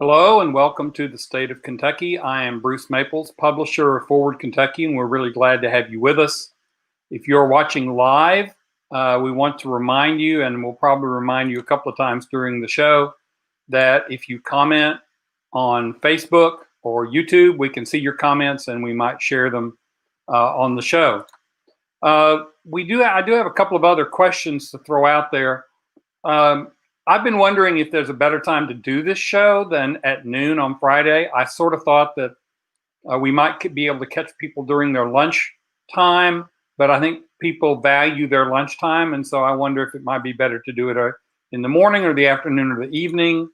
Hello and welcome to the state of Kentucky. I am Bruce Maples, publisher of Forward Kentucky, and we're really glad to have you with us. If you're watching live, we want to remind you, and we'll probably remind you a couple of times during the show, that if you comment on Facebook or YouTube, we can see your comments and we might share them on the show. I do have a couple of other questions to throw out there. I've been wondering if there's a better time to do this show than at noon on Friday. I sort of thought that we might be able to catch people during their lunch time, but I think people value their lunchtime, and so I wonder if it might be better to do it in the morning or the afternoon or the evening.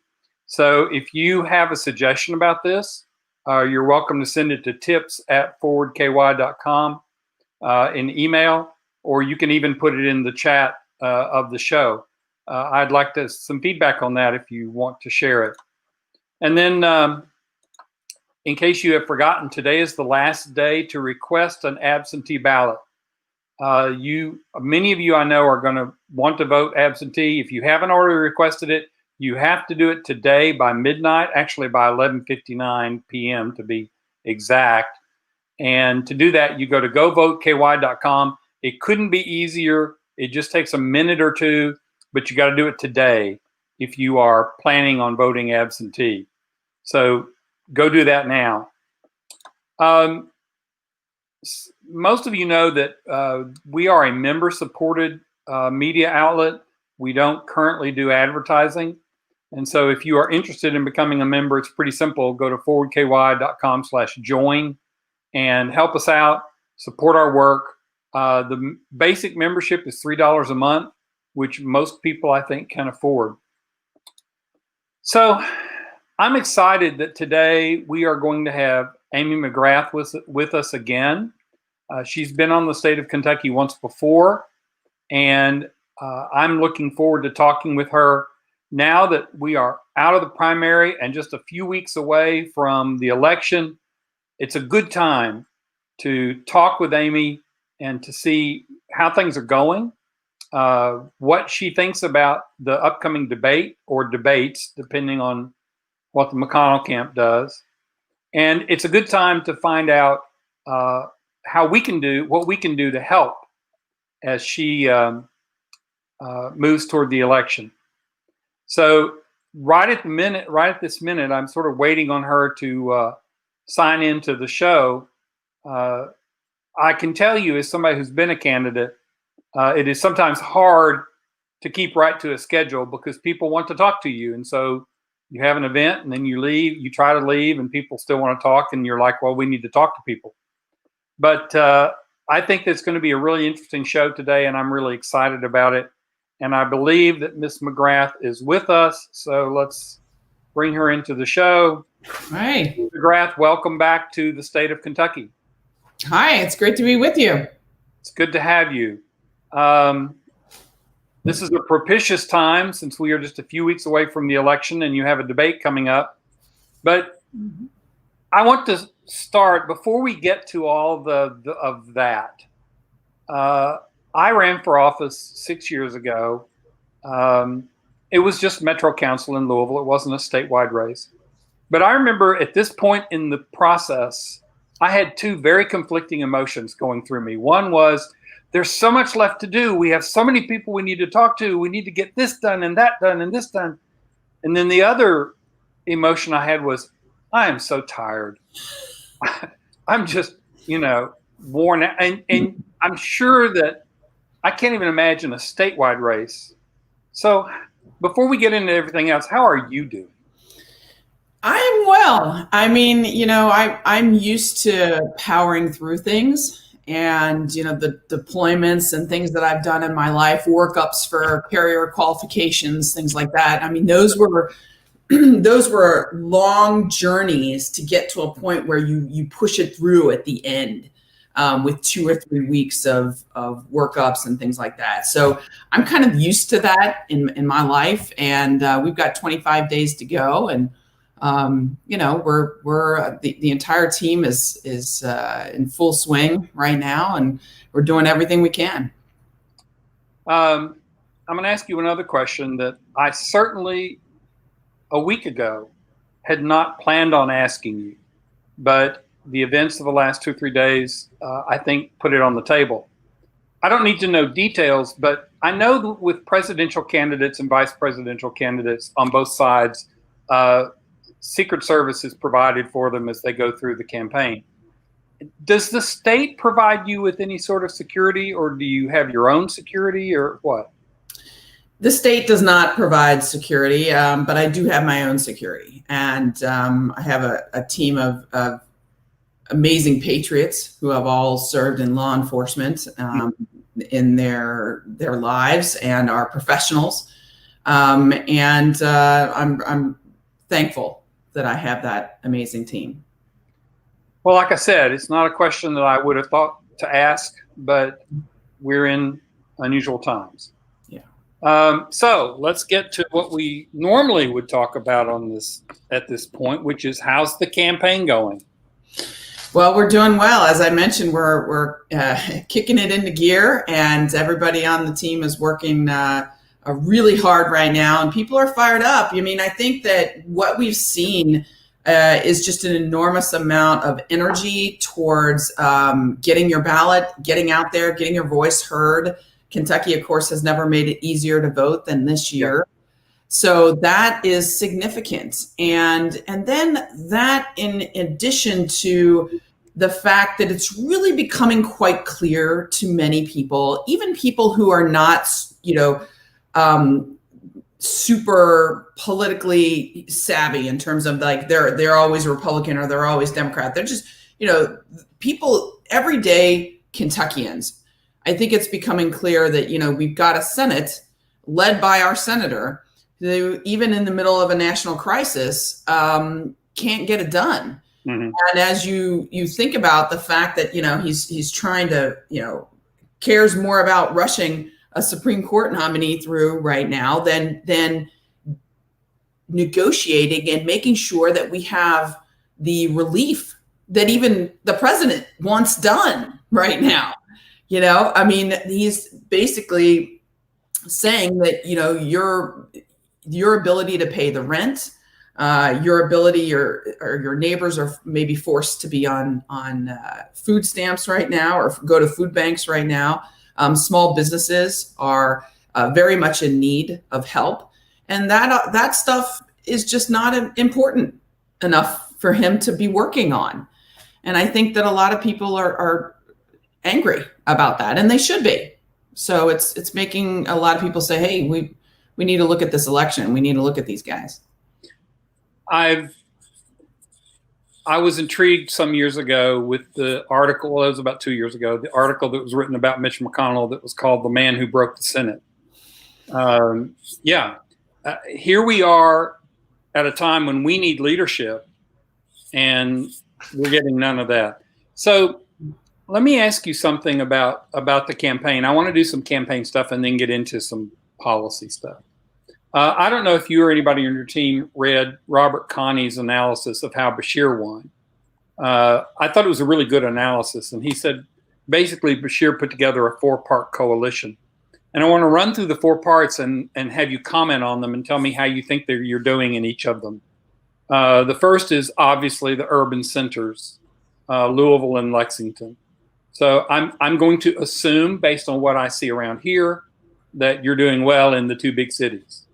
So if you have a suggestion about this, you're welcome to send it to tips@forwardky.com in email, or you can even put it in the chat of the show. I'd like some feedback on that if you want to share it. And then, in case you have forgotten, today is the last day to request an absentee ballot. Many of you I know are going to want to vote absentee. If you haven't already requested it, you have to do it today by midnight, actually by 11:59 p.m. to be exact. And to do that, you go to govoteky.com. It couldn't be easier. It just takes a minute or two. But you got to do it today if you are planning on voting absentee. So go do that now. Most of you know that we are a member-supported media outlet. We don't currently do advertising. And so if you are interested in becoming a member, it's pretty simple. Go to forwardky.com/join and help us out, support our work. The basic membership is $3 a month, which most people, I think, can afford. So I'm excited that today we are going to have Amy McGrath with us again. She's been on the state of Kentucky once before, and I'm looking forward to talking with her now that we are out of the primary and just a few weeks away from the election. It's a good time to talk with Amy and to see how things are going. What she thinks about the upcoming debate or debates, depending on what the McConnell camp does. And it's a good time to find out what we can do to help as she moves toward the election. So right at this minute, I'm sort of waiting on her to sign into the show. I can tell you, as somebody who's been a candidate, it is sometimes hard to keep right to a schedule because people want to talk to you. And so you have an event and then you leave, you try to leave and people still want to talk and you're like, well, we need to talk to people. But I think it's going to be a really interesting show today and I'm really excited about it. And I believe that Miss McGrath is with us. So let's bring her into the show. Hi. Ms. McGrath, welcome back to the state of Kentucky. Hi, it's great to be with you. It's good to have you. This is a propitious time since we are just a few weeks away from the election and you have a debate coming up. But I want to start, before we get to all of that, I ran for office 6 years ago. It was just Metro Council in Louisville. It wasn't a statewide race. But I remember at this point in the process, I had two very conflicting emotions going through me. One was, there's so much left to do. We have so many people we need to talk to. We need to get this done and that done and this done. And then the other emotion I had was, I am so tired. I'm just, worn out. And I'm sure that I can't even imagine a statewide race. So before we get into everything else, how are you doing? I'm well. I mean, I'm used to powering through things. And, the deployments and things that I've done in my life, workups for carrier qualifications, things like that. I mean, those were long journeys to get to a point where you push it through at the end with 2 or 3 weeks of workups and things like that. So I'm kind of used to that in my life. And we've got 25 days to go. And we're the entire team is in full swing right now, and we're doing everything we can. I'm going to ask you another question that I certainly a week ago had not planned on asking you, but the events of the last 2 or 3 days, I think, put it on the table. I don't need to know details, but I know that with presidential candidates and vice presidential candidates on both sides, Secret Service is provided for them as they go through the campaign. Does the state provide you with any sort of security, or do you have your own security, or what? The state does not provide security, but I do have my own security. And I have a team of amazing patriots who have all served in law enforcement in their lives and are professionals. I'm thankful that I have that amazing team. Well, like I said, it's not a question that I would have thought to ask, but we're in unusual times. Yeah. So let's get to what we normally would talk about at this point, which is how's the campaign going? Well, we're doing well. As I mentioned, we're kicking it into gear, and everybody on the team is working really hard right now, and people are fired up. I mean, I think that what we've seen is just an enormous amount of energy towards getting your ballot, getting out there, getting your voice heard. Kentucky, of course, has never made it easier to vote than this year. Yep. So that is significant. And then that, in addition to the fact that it's really becoming quite clear to many people, even people who are not, super politically savvy in terms of like they're always Republican or they're always Democrat. They're just, people, everyday Kentuckians. I think it's becoming clear that, we've got a Senate led by our senator who, even in the middle of a national crisis, can't get it done. Mm-hmm. And as you think about the fact that, he's trying to, cares more about rushing a Supreme Court nominee through right now than negotiating and making sure that we have the relief that even the president wants done right now. I mean, he's basically saying that, your ability to pay the rent, your ability, your neighbors are maybe forced to be on food stamps right now or go to food banks right now. Small businesses are very much in need of help. And that stuff is just not important enough for him to be working on. And I think that a lot of people are angry about that, and they should be. So it's making a lot of people say, hey, we need to look at this election. We need to look at these guys. I was intrigued some years ago with the article, well, it was about 2 years ago, the article that was written about Mitch McConnell that was called "The Man Who Broke the Senate." Here we are at a time when we need leadership, and we're getting none of that. So let me ask you something about the campaign. I want to do some campaign stuff and then get into some policy stuff. I don't know if you or anybody on your team read Robert Connie's analysis of how Bashir won. I thought it was a really good analysis. And he said, basically, Bashir put together a 4-part coalition. And I want to run through the 4 parts and have you comment on them and tell me how you think you're doing in each of them. The first is obviously the urban centers, Louisville and Lexington. So I'm going to assume, based on what I see around here, that you're doing well in the 2 big cities.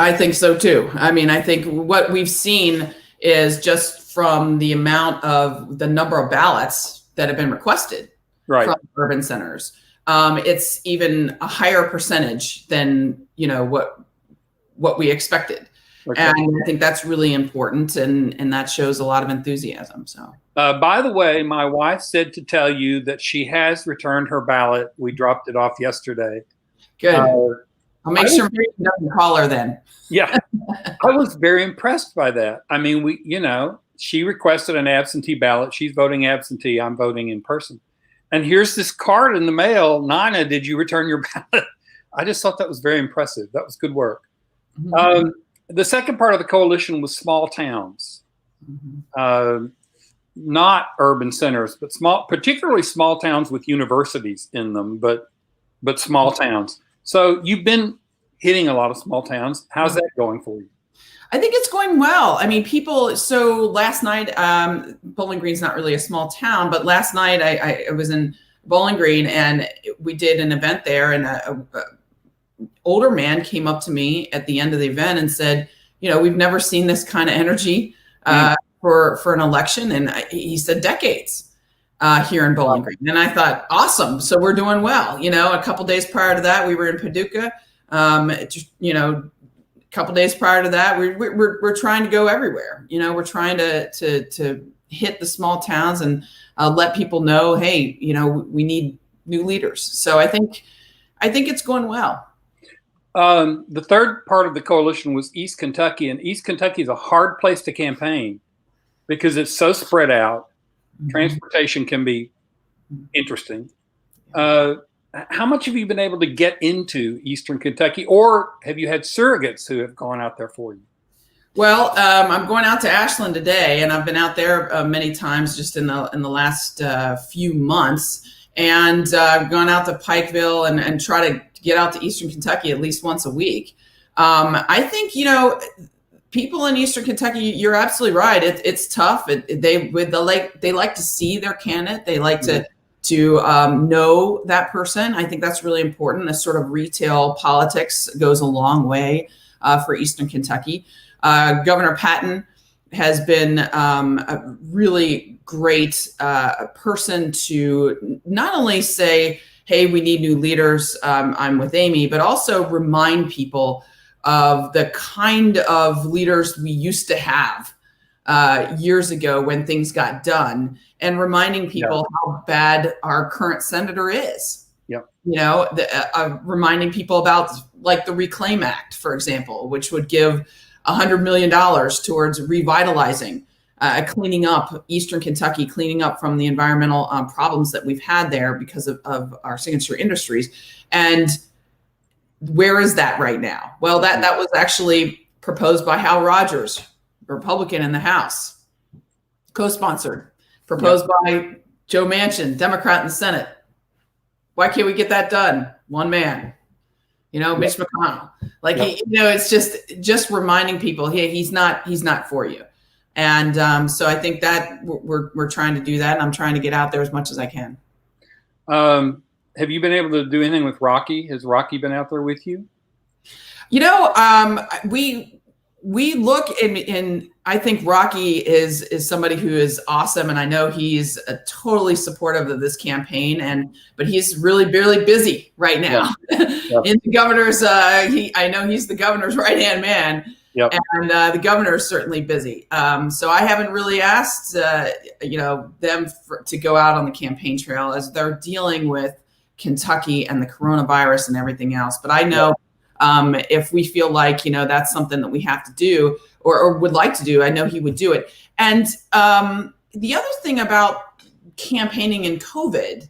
I think so too. I mean, I think what we've seen is just from the number of ballots that have been requested from urban centers. It's even a higher percentage than, what we expected. Okay. And I think that's really important, and that shows a lot of enthusiasm. So, by the way, my wife said to tell you that she has returned her ballot. We dropped it off yesterday. Good. I'll make sure Mary doesn't call her then. Yeah, I was very impressed by that. I mean, she requested an absentee ballot. She's voting absentee. I'm voting in person. And here's this card in the mail. Nina, did you return your ballot? I just thought that was very impressive. That was good work. Mm-hmm. The second part of the coalition was small towns, not urban centers, but particularly small towns with universities in them, but small towns. So you've been hitting a lot of small towns. How's that going for you? I think it's going well. I mean, people. So last night, Bowling Green's not really a small town, but last night I was in Bowling Green and we did an event there, and a older man came up to me at the end of the event and said, we've never seen this kind of energy for an election, and he said decades here in Bowling Green. And I thought, awesome. So we're doing well. A couple days prior to that, we were in Paducah. A couple days prior to that, we're trying to go everywhere. We're trying to hit the small towns and let people know, hey, we need new leaders. So I think it's going well. The third part of the coalition was East Kentucky, and East Kentucky is a hard place to campaign because it's so spread out. Mm-hmm. Transportation can be interesting. How much have you been able to get into Eastern Kentucky, or have you had surrogates who have gone out there for you? Well, I'm going out to Ashland today, and I've been out there many times just in the last few months, and I've gone out to Pikeville and try to get out to Eastern Kentucky at least once a week. I think, people in Eastern Kentucky, you're absolutely right. It's tough. They like to see their candidate. They like to know that person. I think that's really important. This sort of retail politics goes a long way for Eastern Kentucky. Governor Patton has been a really great person to not only say, hey, we need new leaders, I'm with Amy, but also remind people of the kind of leaders we used to have years ago when things got done, and reminding people how bad our current senator is. Yep. Reminding people about like the Reclaim Act, for example, which would give $100 million towards revitalizing, cleaning up Eastern Kentucky, cleaning up from the environmental problems that we've had there because of our signature industries. And where is that right now? Well, that was actually proposed by Hal Rogers, Republican in the House, co-sponsored, proposed by Joe Manchin, Democrat in the Senate. Why can't we get that done? One man, Mitch McConnell. It's just reminding people, hey, he's not for you. And so I think that we're trying to do that, and I'm trying to get out there as much as I can. Have you been able to do anything with Rocky? Has Rocky been out there with you? We look in I think Rocky is somebody who is awesome, and I know he's totally supportive of this campaign, but he's really busy right now. Yep. In the governor's, I know he's the governor's right-hand man. Yep. And the governor is certainly busy. So I haven't really asked, them to go out on the campaign trail as they're dealing with Kentucky and the coronavirus and everything else. But I know if we feel like, that's something that we have to do or would like to do, I know he would do it. And the other thing about campaigning in COVID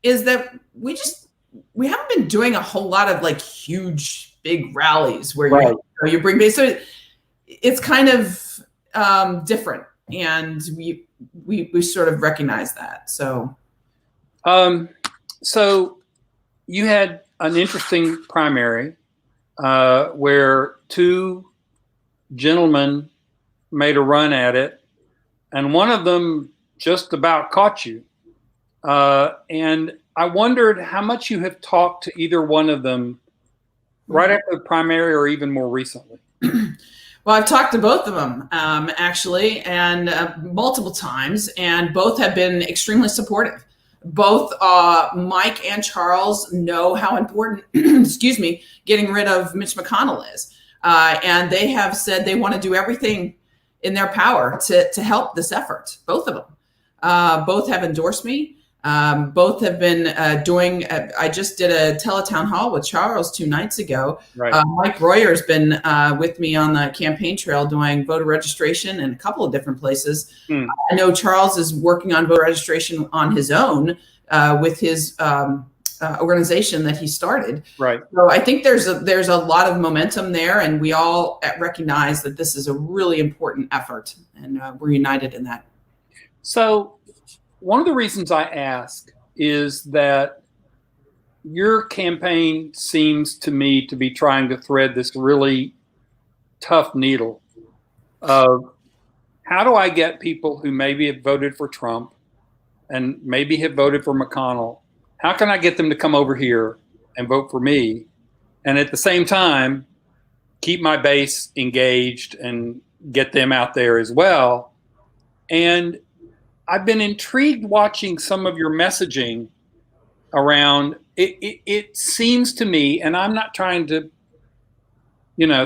is that we haven't been doing a whole lot of like huge, big rallies where you bring base. So it's kind of different. And we sort of recognize that. So, so you had an interesting primary where two gentlemen made a run at it, and one of them just about caught you. And I wondered how much you have talked to either one of them right after the primary or even more recently. Well, I've talked to both of them, actually, and multiple times, and both have been extremely supportive. Both Mike and Charles know how important, getting rid of Mitch McConnell is. And they have said they want to do everything in their power to help this effort, both of them. Both have endorsed me. Both have been doing, I just did a teletown hall with Charles 2 nights ago. Right. Mike Royer has been with me on the campaign trail doing voter registration in a couple of different places. I know Charles is working on voter registration on his own with his organization that he started. Right. So I think there's a lot of momentum there, and we all recognize that this is a really important effort, and we're united in that. So one of the reasons I ask is that your campaign seems to me to be trying to thread this really tough needle of how do I get people who maybe have voted for Trump and maybe have voted for McConnell, how can I get them to come over here and vote for me? And at the same time, keep my base engaged and get them out there as well. And I've been intrigued watching some of your messaging around it. It seems to me, and I'm not trying to,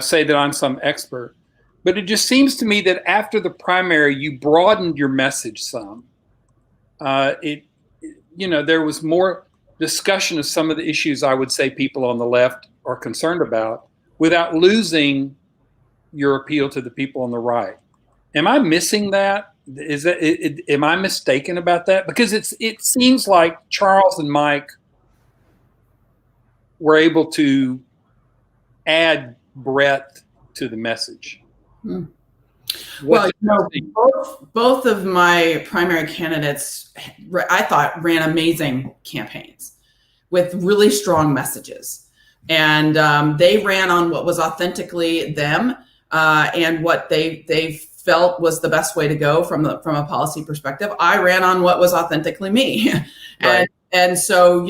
say that I'm some expert, but it just seems to me that after the primary, you broadened your message some. There was more discussion of some of the issues I would say people on the left are concerned about without losing your appeal to the people on the right. Am I missing that? Am I mistaken about that? Because it seems like Charles and Mike were able to add breadth to the message. Well, both of my primary candidates, I thought, ran amazing campaigns with really strong messages. And they ran on what was authentically them and what they felt was the best way to go from a policy perspective. I ran on what was authentically me. Right. And so,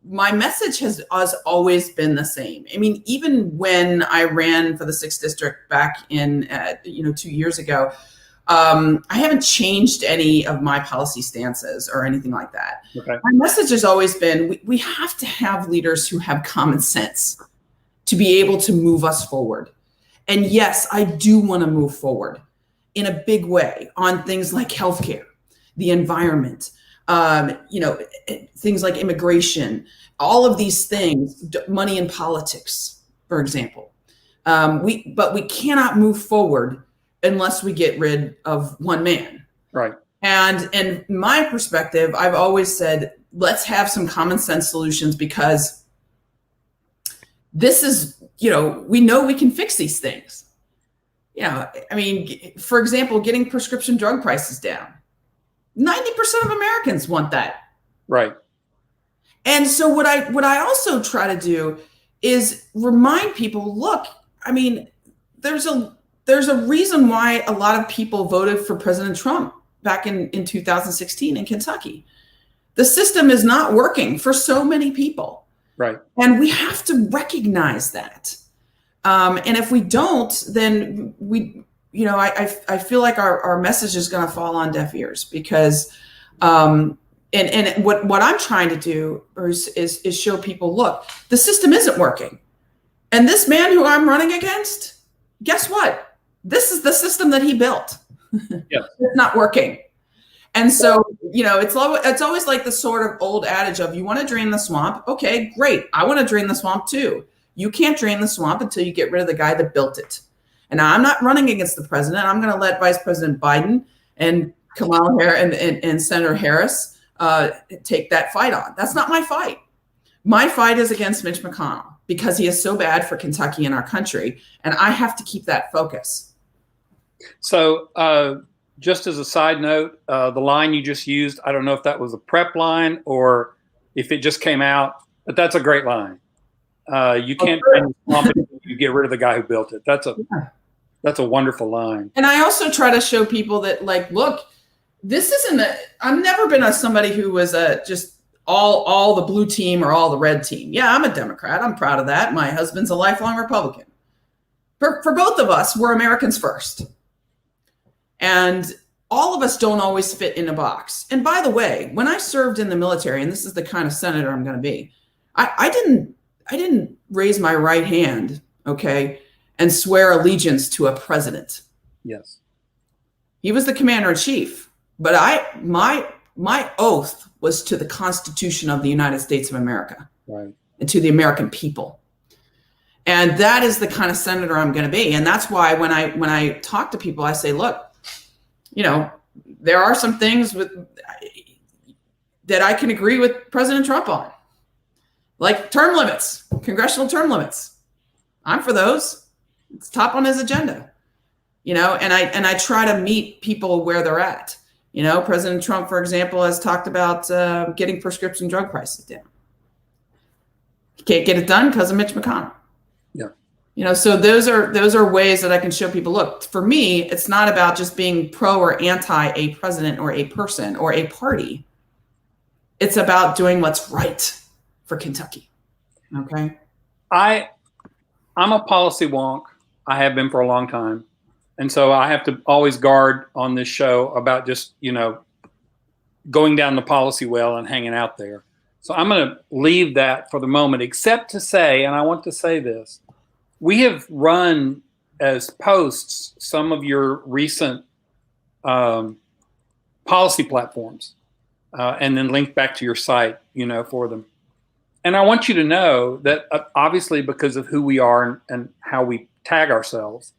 my message has always been the same. I mean, even when I ran for the 6th district back in, 2 years ago, I haven't changed any of my policy stances or anything like that. Okay. My message has always been, we have to have leaders who have common sense to be able to move us forward. And yes, I do want to move forward in a big way on things like healthcare, the environment, things like immigration, all of these things, money in politics, for example. But we cannot move forward unless we get rid of one man. Right. And my perspective, I've always said, let's have some common sense solutions, because this is, we know we can fix these things. For example, getting prescription drug prices down. 90% of Americans want that. Right. And so what I also try to do is remind people, look, there's a reason why a lot of people voted for President Trump back in 2016 in Kentucky. The system is not working for so many people. Right. And we have to recognize that. And if we don't, then I feel like our message is going to fall on deaf ears, because and what I'm trying to do is show people, look, the system isn't working. And this man who I'm running against, guess what? This is the system that he built. Yes. It's not working. And so, it's always like the sort of old adage of, you want to drain the swamp? Okay, great. I want to drain the swamp too. You can't drain the swamp until you get rid of the guy that built it. And now I'm not running against the president. I'm going to let Vice President Biden and Kamala Harris and Senator Harris take that fight on. That's not my fight. My fight is against Mitch McConnell, because he is so bad for Kentucky and our country. And I have to keep that focus. So just as a side note, the line you just used, I don't know if that was a prep line or if it just came out, but that's a great line. You can't you get rid of the guy who built it. That's a wonderful line. And I also try to show people that, like, look, this isn't I've never been somebody who was just all the blue team or all the red team. Yeah, I'm a Democrat. I'm proud of that. My husband's a lifelong Republican. For both of us, we're Americans first. And all of us don't always fit in a box. And by the way, when I served in the military, and this is the kind of senator I'm going to be, I didn't raise my right hand, okay, and swear allegiance to a president. Yes. He was the commander in chief, but my oath was to the Constitution of the United States of America. Right. And to the American people. And that is the kind of senator I'm going to be. And that's why when I talk to people, I say, look, there are some things that I can agree with President Trump on, like term limits, congressional term limits. I'm for those. It's top on his agenda, and I try to meet people where they're at. President Trump, for example, has talked about getting prescription drug prices down. He can't get it done because of Mitch McConnell. Yeah. So those are ways that I can show people, look, for me, it's not about just being pro or anti a president or a person or a party. It's about doing what's right for Kentucky. Okay. I'm a policy wonk. I have been for a long time. And so I have to always guard on this show about just, going down the policy well and hanging out there. So I'm going to leave that for the moment, except to say, and I want to say this, we have run as posts some of your recent policy platforms and then linked back to your site, for them. And I want you to know that obviously because of who we are and how we tag ourselves,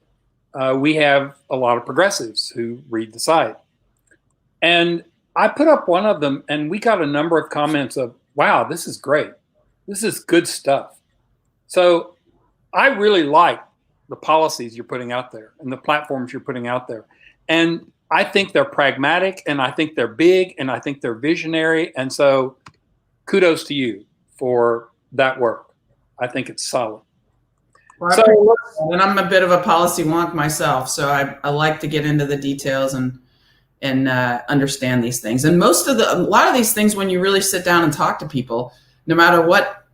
we have a lot of progressives who read the site. And I put up one of them and we got a number of comments of, wow, this is great. This is good stuff. So I really like the policies you're putting out there and the platforms you're putting out there. And I think they're pragmatic and I think they're big and I think they're visionary. And so kudos to you for that work. I think it's solid. Well, and I'm a bit of a policy wonk myself, so I like to get into the details and understand these things. And a lot of these things, when you really sit down and talk to people, no matter what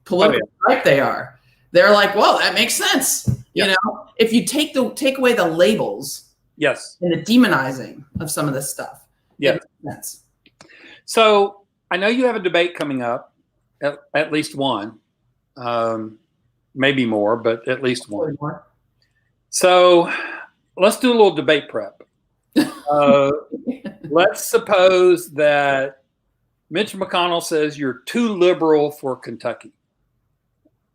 political type they are, they're like, well, that makes sense. Yep. If you take away the labels, yes, and the demonizing of some of this stuff, yeah, it makes sense. So I know you have a debate coming up, at least one. Maybe more, but at least one. So let's do a little debate prep. Let's suppose that Mitch McConnell says you're too liberal for Kentucky.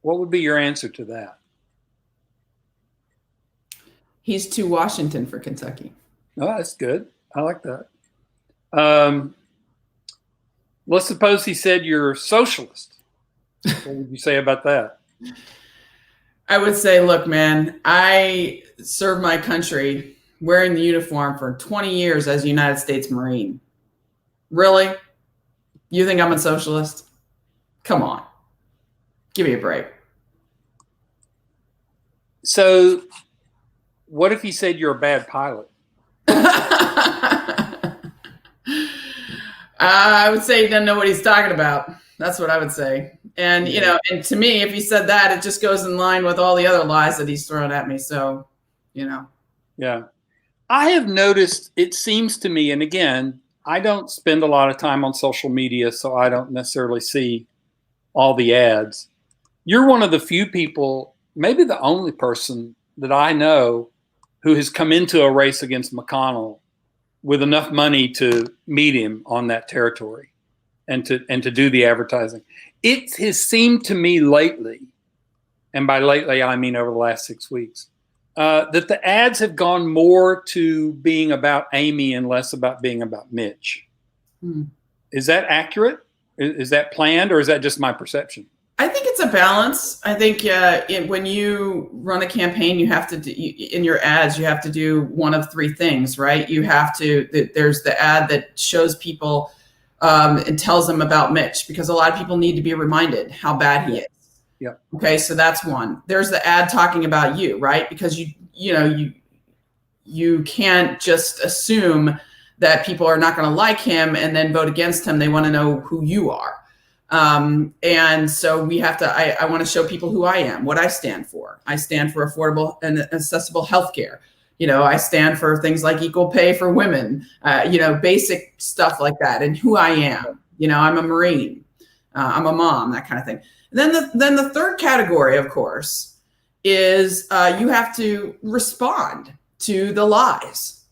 What would be your answer to that? He's too Washington for Kentucky. Oh, that's good. I like that. Let's suppose he said you're socialist. What would you say about that? I would say, look, man, I served my country wearing the uniform for 20 years as a United States Marine. Really? You think I'm a socialist? Come on. Give me a break. So what if he said you're a bad pilot? I would say he doesn't know what he's talking about. That's what I would say. And, and to me, if he said that, it just goes in line with all the other lies that he's thrown at me. So, Yeah. I have noticed, it seems to me, and again, I don't spend a lot of time on social media, so I don't necessarily see all the ads. You're one of the few people, maybe the only person that I know who has come into a race against McConnell with enough money to meet him on that territory and to do the advertising. It has seemed to me lately, and by lately I mean over the last 6 weeks, that the ads have gone more to being about Amy and less about being about Mitch. Is that accurate? Is that planned, or is that just my perception? I think it's a balance. I think when you run a campaign, you have to in your ads, you have to do one of three things, right? You have to, there's the ad that shows people and tells them about Mitch, because a lot of people need to be reminded how bad he is. Yeah. Okay. So that's one. There's the ad talking about you, right? Because you can't just assume that people are not going to like him and then vote against him. They want to know who you are. And so we have to, I want to show people who I am, what I stand for. I stand for affordable and accessible healthcare. I stand for things like equal pay for women, basic stuff like that, and who I am. I'm a Marine, I'm a mom, that kind of thing. And then the third category, of course, is you have to respond to the lies.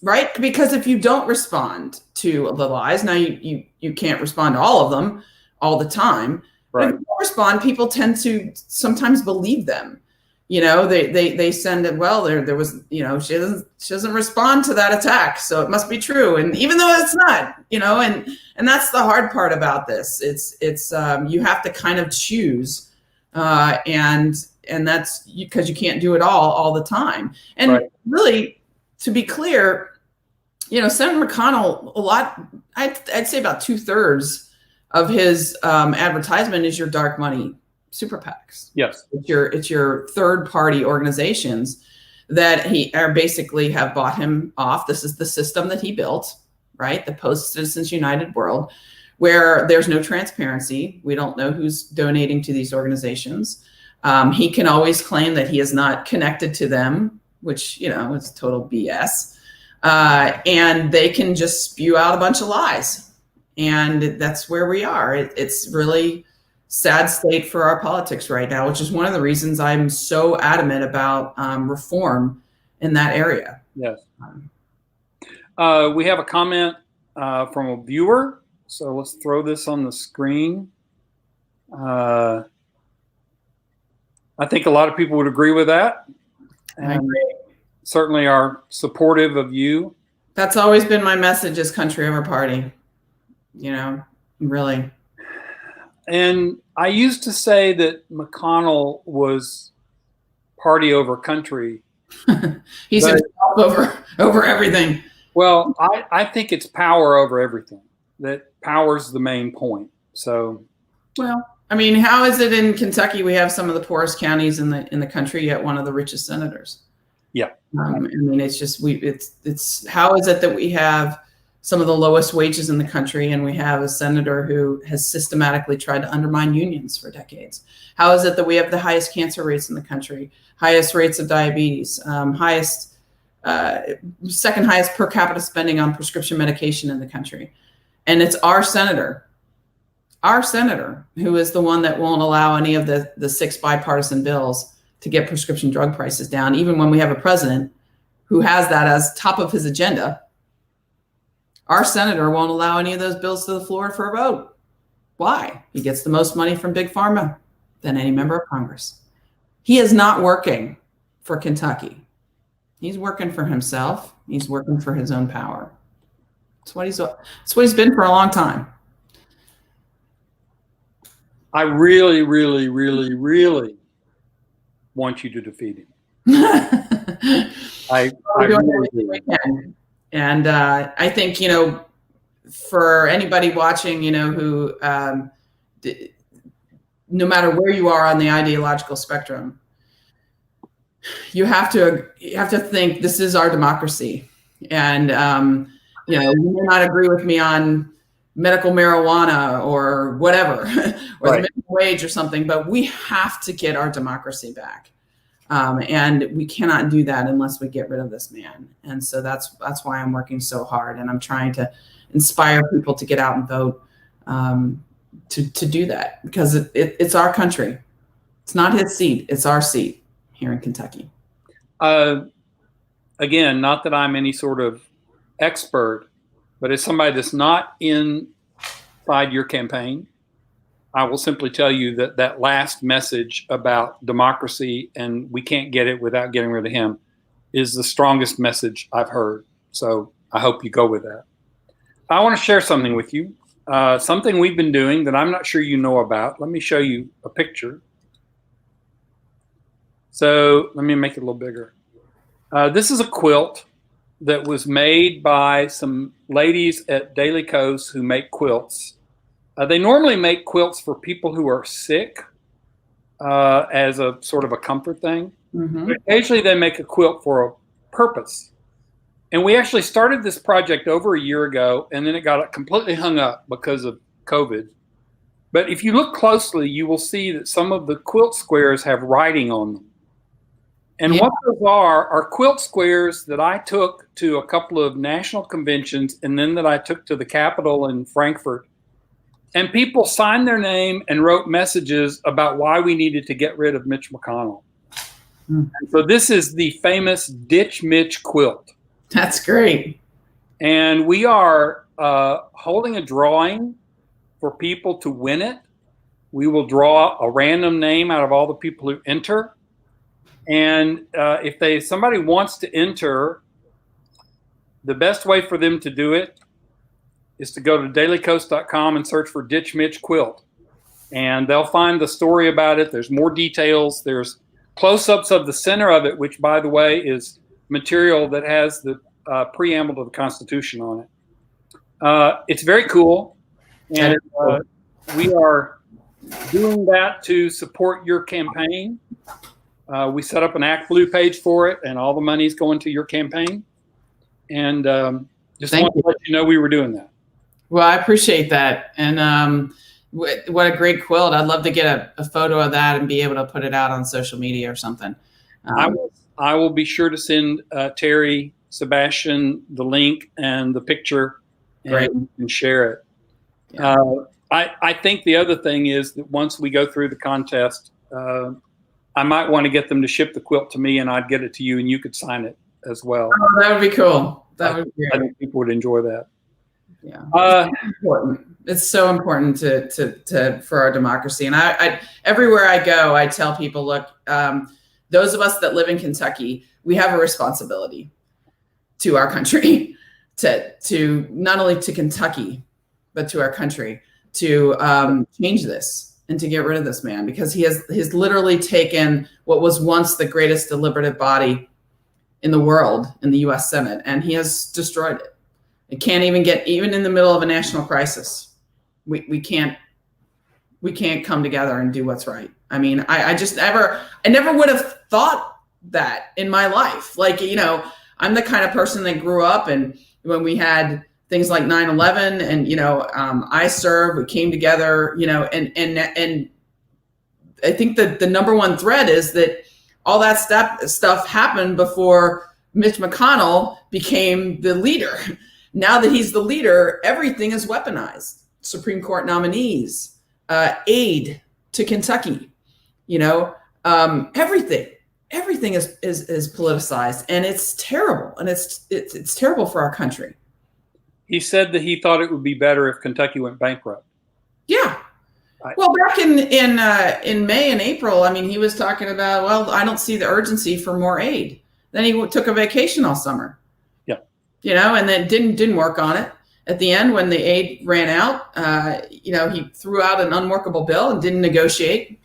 Right? Because if you don't respond to the lies, now you can't respond to all of them all the time. Right. But if you don't respond, people tend to sometimes believe them. They send it, well, there was, she doesn't respond to that attack, so it must be true. And even though it's not, and that's the hard part about this. It's you have to kind of choose, and that's because you can't do it all the time. And right. Really, to be clear, Senator McConnell, a lot, I'd say about 2/3 of his advertisement is your dark money super PACs. Yes. It's your third party organizations that basically have bought him off. This is the system that he built, right? The Post Citizens United world, where there's no transparency. We don't know who's donating to these organizations. He can always claim that he is not connected to them, which, is total BS. And they can just spew out a bunch of lies. And that's where we are. It's really sad state for our politics right now, which is one of the reasons I'm so adamant about reform in that area. Yes. We have a comment from a viewer. So let's throw this on the screen. I think a lot of people would agree with that. And I agree. Certainly are supportive of you. That's always been my message, is country over party, really. And I used to say that McConnell was party over country. He's himself over everything. Well, I think it's power over everything. That power's the main point. So, well, I mean, how is it in Kentucky we have some of the poorest counties in the country, yet one of the richest senators? Yeah. I mean, it's just it's how is it that we have some of the lowest wages in the country and we have a senator who has systematically tried to undermine unions for decades? How is it that we have the highest cancer rates in the country, highest rates of diabetes, second highest per capita spending on prescription medication in the country? And it's our senator who is the one that won't allow any of the 6 bipartisan bills to get prescription drug prices down, even when we have a president who has that as top of his agenda. Our senator won't allow any of those bills to the floor for a vote. Why? He gets the most money from Big Pharma than any member of Congress. He is not working for Kentucky. He's working for himself. He's working for his own power. That's what he's been for a long time. I really, really, really, really want you to defeat him. I really do. And I think, for anybody watching, who, no matter where you are on the ideological spectrum, you have to think this is our democracy. And, you may not agree with me on medical marijuana or whatever, or the minimum wage or something, but we have to get our democracy back. And we cannot do that unless we get rid of this man. And so that's why I'm working so hard, and I'm trying to inspire people to get out and vote, to do that, because it's our country. It's not his seat. It's our seat here in Kentucky. Again, not that I'm any sort of expert, but as somebody that's not inside your campaign, I will simply tell you that last message about democracy and we can't get it without getting rid of him is the strongest message I've heard. So I hope you go with that. I want to share something with you, something we've been doing that I'm not sure you know about. Let me show you a picture. So let me make it a little bigger. This is a quilt that was made by some ladies at Daily Coast who make quilts. They normally make quilts for people who are sick as a sort of a comfort thing. Mm-hmm. But occasionally they make a quilt for a purpose. And we actually started this project over a year ago, and then it got completely hung up because of COVID. But if you look closely, you will see that some of the quilt squares have writing on them. And what those are quilt squares that I took to a couple of national conventions and then that I took to the Capitol in Frankfurt. And people signed their name and wrote messages about why we needed to get rid of Mitch McConnell. Mm. And so this is the famous Ditch Mitch quilt. That's great. And we are holding a drawing for people to win it. We will draw a random name out of all the people who enter. And if somebody wants to enter, the best way for them to do it is to go to dailycoast.com and search for Ditch Mitch quilt. And they'll find the story about it. There's more details. There's close-ups of the center of it, which, by the way, is material that has the preamble to the Constitution on it. It's very cool. And we are doing that to support your campaign. We set up an Act Blue page for it, and all the money's going to your campaign. And just wanted to let you know we were doing that. Well, I appreciate that. And what a great quilt. I'd love to get a photo of that and be able to put it out on social media or something. I will be sure to send Terry, Sebastian, the link and the picture and share it. Yeah. I think the other thing is that once we go through the contest, I might want to get them to ship the quilt to me, and I'd get it to you, and you could sign it as well. Oh, that would be cool. That would be great. I think people would enjoy that. Yeah, it's important. It's so important to for our democracy. And I everywhere I go, I tell people, look, those of us that live in Kentucky, we have a responsibility to our country, to not only to Kentucky, but to our country, to change this and to get rid of this man, because he's literally taken what was once the greatest deliberative body in the world, in the U.S. Senate, and he has destroyed it. It can't even even in the middle of a national crisis. We can't come together and do what's right. I mean, I never would have thought that in my life. Like, I'm the kind of person that grew up, and when we had things like 9/11 and, I served, we came together, and I think that the number one thread is that all that stuff happened before Mitch McConnell became the leader. Now that he's the leader, everything is weaponized. Supreme Court nominees, aid to Kentucky, everything is politicized, and it's terrible. And it's terrible for our country. He said that he thought it would be better if Kentucky went bankrupt. Yeah. Well, back in May and April, I mean, he was talking about, well, I don't see the urgency for more aid. Then he took a vacation all summer. Yeah. And then didn't work on it. At the end, when the aid ran out, he threw out an unworkable bill and didn't negotiate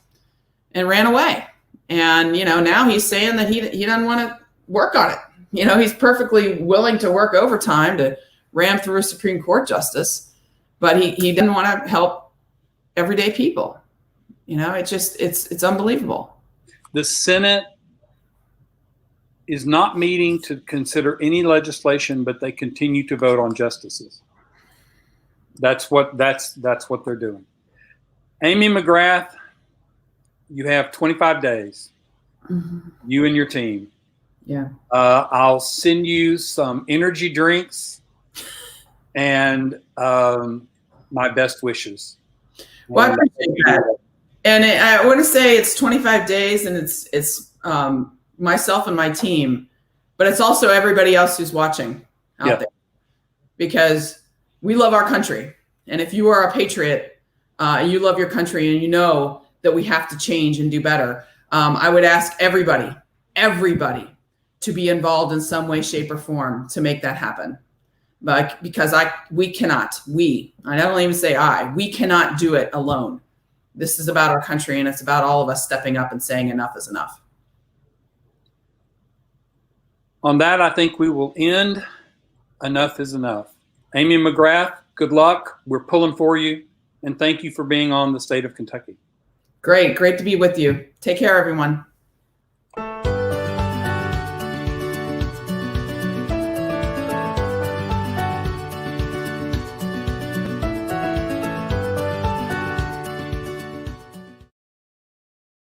and ran away. And, now he's saying that he doesn't want to work on it. He's perfectly willing to work overtime to ram through a Supreme Court justice, but he didn't want to help everyday people. It's unbelievable. The Senate is not meeting to consider any legislation, but they continue to vote on justices. That's what they're doing. Amy McGrath, you have 25 days. Mm-hmm. You and your team. Yeah. I'll send you some energy drinks and my best wishes. Well, I appreciate that. And I want to say it's 25 days, and it's myself and my team, but it's also everybody else who's watching out there, because we love our country. And if you are a patriot, you love your country, and you know that we have to change and do better, I would ask everybody to be involved in some way, shape, or form to make that happen. But because we cannot do it alone. This is about our country, and it's about all of us stepping up and saying enough is enough. On that, I think we will end. Enough is enough. Amy McGrath, good luck. We're pulling for you, and thank you for being on the State of Kentucky. Great to be with you. Take care, everyone.